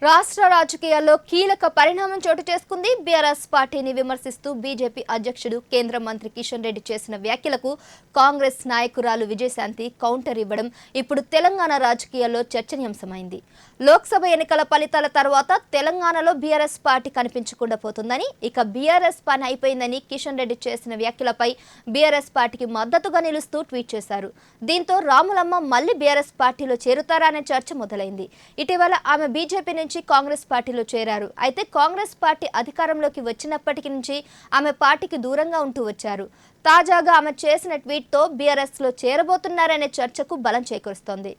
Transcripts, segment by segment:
రాష్ట్ర రాజకీయాల్లో కీలక పరిణామం చోటు చేసుకుంది. బీఆర్ఎస్ పార్టీని విమర్శిస్తూ బీజేపీ అధ్యక్షుడు కేంద్ర మంత్రి కిషన్ రెడ్డి చేసిన వ్యాఖ్యలకు కాంగ్రెస్ నాయకురాలు విజయశాంతి కౌంటర్ ఇవ్వడం ఇప్పుడు తెలంగాణ రాజకీయాల్లో చర్చనీయాంశమైంది. లోక్సభ ఎన్నికల ఫలితాల తర్వాత తెలంగాణలో బీఆర్ఎస్ పార్టీ కనిపించకుండా పోతుందని, ఇక బీఆర్ఎస్ పని అయిపోయిందని కిషన్ రెడ్డి చేసిన వ్యాఖ్యలపై బీఆర్ఎస్ పార్టీకి మద్దతుగా నిలుస్తూ ట్వీట్ చేశారు. దీంతో రాములమ్మ మళ్లీ బీఆర్ఎస్ పార్టీలో చేరుతారా అనే చర్చ మొదలైంది. ఇటీవల ఆమె బీజేపీ నుంచి కాంగ్రెస్ పార్టీలో చేరారు. అయితే కాంగ్రెస్ పార్టీ అధికారంలోకి వచ్చినప్పటి నుంచి ఆమె పార్టీకి దూరంగా ఉంటూ వచ్చారు. తాజాగా ఆమె చేసిన ట్వీట్ తో బీఆర్ఎస్ లో చేరబోతున్నారనే చర్చకు బలం చేకూరుస్తోంది.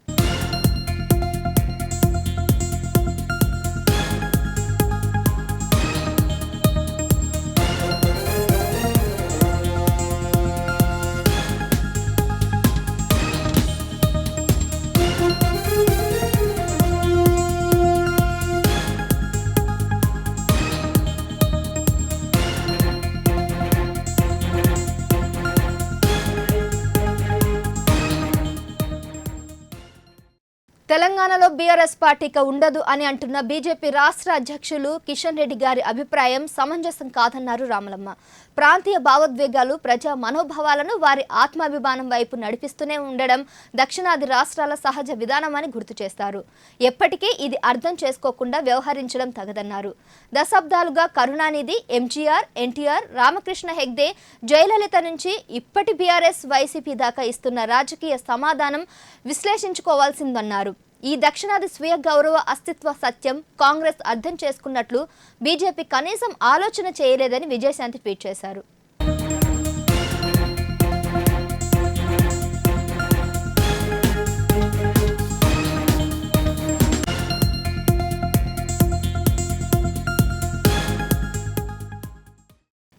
తెలంగాణలో బీఆర్ఎస్ పార్టీకి ఉండదు అని అంటున్న బీజేపీ రాష్ట్ర అధ్యక్షులు కిషన్ రెడ్డి గారి అభిప్రాయం సమంజసం కాదన్నారు రామలమ్మ. ప్రాంతీయ భావోద్వేగాలు ప్రజా మనోభావాలను వారి ఆత్మాభిమానం వైపు నడిపిస్తూనే ఉండడం దక్షిణాది రాష్ట్రాల సహజ విధానమని గుర్తు చేస్తారు. ఎప్పటికీ ఇది అర్థం చేసుకోకుండా వ్యవహరించడం తగదన్నారు. దశాబ్దాలుగా కరుణానిధి, ఎంజీఆర్, ఎన్టీఆర్, రామకృష్ణ హెగ్డే, జయలలిత నుంచి ఇప్పటి బీఆర్ఎస్, వైసీపీ దాకా ఇస్తున్న రాజకీయ సమాధానం విశ్లేషించుకోవాల్సిందన్నారు. ఈ దక్షిణాది స్వీయ గౌరవ అస్తిత్వ సత్యం కాంగ్రెస్ అర్థం చేసుకున్నట్లు బీజేపీ కనీసం ఆలోచన చేయలేదని విజయశాంతి ట్వీట్ చేశారు.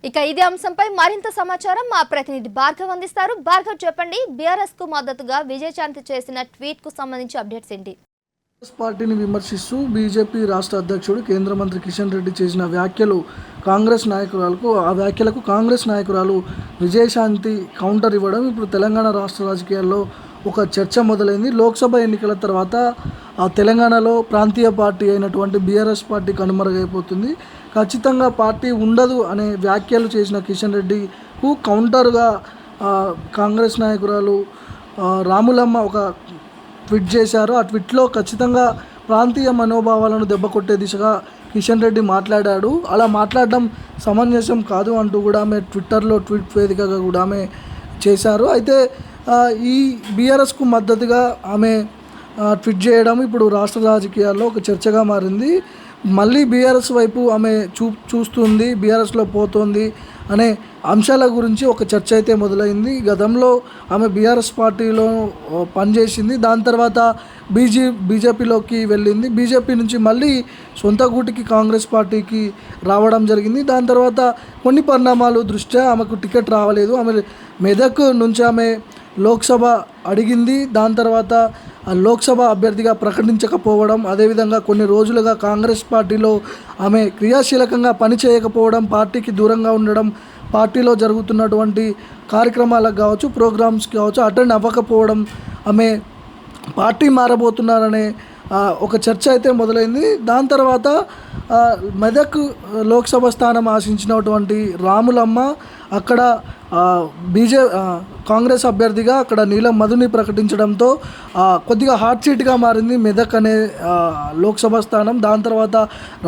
ఇక ఇదే అంశంపై మరింత సమాచారం మా ప్రతినిధి భార్గవ్ అందిస్తారు. భార్గవ్, చెప్పండి, బీఆర్ఎస్ కు మద్దతుగా విజయశాంతి చేసిన ట్వీట్ కు సంబంధించి అప్డేట్స్ ఏంటి? కాంగ్రెస్ పార్టీని విమర్శిస్తూ బీజేపీ రాష్ట్ర అధ్యక్షుడు కేంద్ర మంత్రి కిషన్ రెడ్డి చేసిన వ్యాఖ్యలు ఆ వ్యాఖ్యలకు కాంగ్రెస్ నాయకురాలు విజయశాంతి కౌంటర్ ఇవ్వడం ఇప్పుడు తెలంగాణ రాష్ట్ర రాజకీయాల్లో ఒక చర్చ మొదలైంది. లోక్సభ ఎన్నికల తర్వాత ఆ తెలంగాణలో ప్రాంతీయ పార్టీ అయినటువంటి బీఆర్ఎస్ పార్టీ కనుమరుగైపోతుంది. ఖచ్చితంగా పార్టీ ఉండదు అనే వ్యాఖ్యలు చేసిన కిషన్ రెడ్డికు కౌంటర్గా కాంగ్రెస్ నాయకురాలు రాములమ్మ ఒక ట్వీట్ చేశారు. ఆ ట్వీట్లో ఖచ్చితంగా ప్రాంతీయ మనోభావాలను దెబ్బకొట్టే దిశగా కిషన్ రెడ్డి మాట్లాడాడు. అలా మాట్లాడడం సమంజసం కాదు అంటూ కూడా ఆమె ట్విట్టర్లో ట్వీట్ వేదికగా కూడా ఆమె చేశారు. అయితే ఈ బీఆర్ఎస్కు మద్దతుగా ఆమె ట్వీట్ చేయడం ఇప్పుడు రాష్ట్ర రాజకీయాల్లో ఒక చర్చగా మారింది. మళ్ళీ బీఆర్ఎస్ వైపు ఆమె చూస్తుంది, బీఆర్ఎస్లో పోతోంది అనే అంశాల గురించి ఒక చర్చ అయితే మొదలైంది. గతంలో ఆమె బీఆర్ఎస్ పార్టీలో పనిచేసింది. దాని తర్వాత బీజేపీలోకి వెళ్ళింది. బీజేపీ నుంచి మళ్ళీ సొంత గూటికి కాంగ్రెస్ పార్టీకి రావడం జరిగింది. దాని తర్వాత కొన్ని పరిణామాలు దృష్ట్యా ఆమెకు టికెట్ రావలేదు. ఆమె మెదక్ నుంచి ఆమె లోక్సభ అడిగింది. దాని తర్వాత లోక్సభ అభ్యర్థిగా ప్రకటించకపోవడం, అదేవిధంగా కొన్ని రోజులుగా కాంగ్రెస్ పార్టీలో ఆమె క్రియాశీలకంగా పనిచేయకపోవడం, పార్టీకి దూరంగా ఉండడం, పార్టీలో జరుగుతున్నటువంటి కార్యక్రమాలకు కావచ్చు, ప్రోగ్రామ్స్ కావచ్చు అటెండ్ అవ్వకపోవడం, ఆమె పార్టీ మారబోతున్నారనే ఒక చర్చ అయితే మొదలైంది. దాని తర్వాత మెదక్ లోక్సభ స్థానం ఆశించినటువంటి రాములమ్మ అక్కడ కాంగ్రెస్ అభ్యర్థిగా అక్కడ నీలం మధుని ప్రకటించడంతో కొద్దిగా హాట్ సీట్గా మారింది మెదక్ అనే లోక్సభ స్థానం. దాని తర్వాత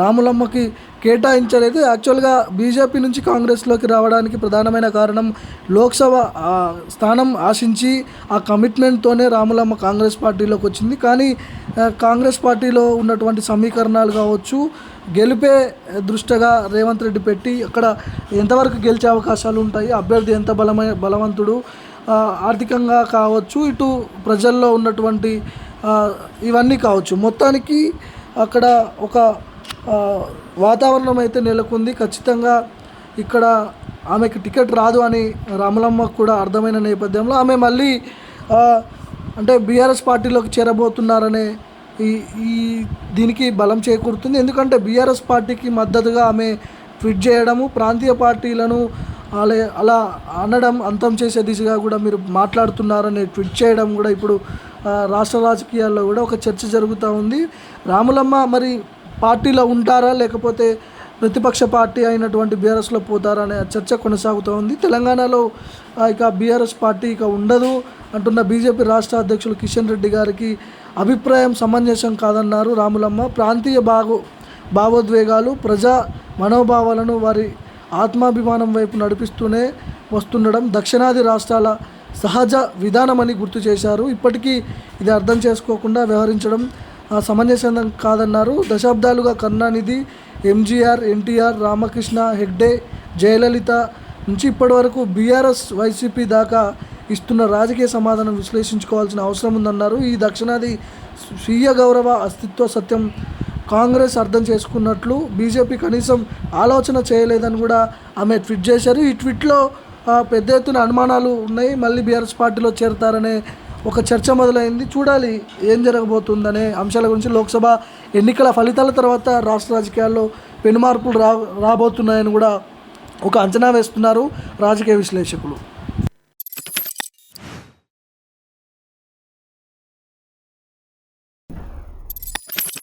రాములమ్మకి కేటాయించలేదు. యాక్చువల్గా బీజేపీ నుంచి కాంగ్రెస్లోకి రావడానికి ప్రధానమైన కారణం లోక్సభ స్థానం ఆశించి ఆ కమిట్మెంట్తోనే రాములమ్మ కాంగ్రెస్ పార్టీలోకి వచ్చింది. కానీ కాంగ్రెస్ పార్టీలో ఉన్నటువంటి సమీకరణాలు కావచ్చు, గెలిపే దృష్టిగా రేవంత్ రెడ్డి పెట్టి అక్కడ ఎంతవరకు గెలిచే అవకాశాలు ఉంటాయి, అభ్యర్థి ఎంత బలవంతుడు, ఆర్థికంగా కావచ్చు, ఇటు ప్రజల్లో ఉన్నటువంటి ఇవన్నీ కావచ్చు, మొత్తానికి అక్కడ ఒక వాతావరణం అయితే నెలకొంది. ఖచ్చితంగా ఇక్కడ ఆమెకి టికెట్ రాదు అని రామలమ్మకు కూడా అర్థమైన నేపథ్యంలో ఆమె మళ్ళీ అంటే బీఆర్ఎస్ పార్టీలోకి చేరబోతున్నారనే ఈ దీనికి బలం చేకూరుతుంది. ఎందుకంటే బీఆర్ఎస్ పార్టీకి మద్దతుగా ఆమె ట్వీట్ చేయడము, ప్రాంతీయ పార్టీలను అలా అనడం, అంతం చేసే దిశగా కూడా మీరు మాట్లాడుతున్నారని ట్వీట్ చేయడం కూడా ఇప్పుడు రాష్ట్ర రాజకీయాల్లో కూడా ఒక చర్చ జరుగుతూ ఉంది. రాములమ్మ మరి పార్టీలో ఉంటారా లేకపోతే ప్రతిపక్ష పార్టీ అయినటువంటి బీఆర్ఎస్లో పోతారా అనే చర్చ కొనసాగుతూ ఉంది. తెలంగాణలో ఇక బీఆర్ఎస్ పార్టీ ఇక ఉండదు అంటున్న బీజేపీ రాష్ట్ర అధ్యక్షులు కిషన్ రెడ్డి గారికి అభిప్రాయం సమంజసం కాదన్నారు రాములమ్మ. ప్రాంతీయ భావోద్వేగాలు ప్రజా మనోభావాలను వారి ఆత్మాభిమానం వైపు నడిపిస్తూనే వస్తుండడం దక్షిణాది రాష్ట్రాల సహజ విధానమని గుర్తు చేశారు. ఇప్పటికీ ఇది అర్థం చేసుకోకుండా వ్యవహరించడం సమంజసం కాదన్నారు. దశాబ్దాలుగా కరుణానిధి, ఎంజీఆర్, ఎన్టీఆర్, రామకృష్ణ హెగ్డే, జయలలిత నుంచి ఇప్పటి వరకు బీఆర్ఎస్, వైసీపీ దాకా ఇస్తున్న రాజకీయ సమాధానం విశ్లేషించుకోవాల్సిన అవసరం ఉందన్నారు. ఈ దక్షిణాది స్వీయ గౌరవ అస్తిత్వ సత్యం కాంగ్రెస్ అర్థం చేసుకున్నట్లు బీజేపీ కనీసం ఆలోచన చేయలేదని కూడా ఆమె ట్వీట్ చేశారు. ఈ ట్వీట్లో పెద్ద ఎత్తున అనుమానాలు ఉన్నాయి. మళ్ళీ బీఆర్ఎస్ పార్టీలో చేరతారనే ఒక చర్చ మొదలైంది. చూడాలి ఏం జరగబోతుందనే అంశాల గురించి. లోక్సభ ఎన్నికల ఫలితాల తర్వాత రాష్ట్ర రాజకీయాల్లో పెనుమార్పులు రాబోతున్నాయని కూడా ఒక అంచనా వేస్తున్నారు రాజకీయ విశ్లేషకులు.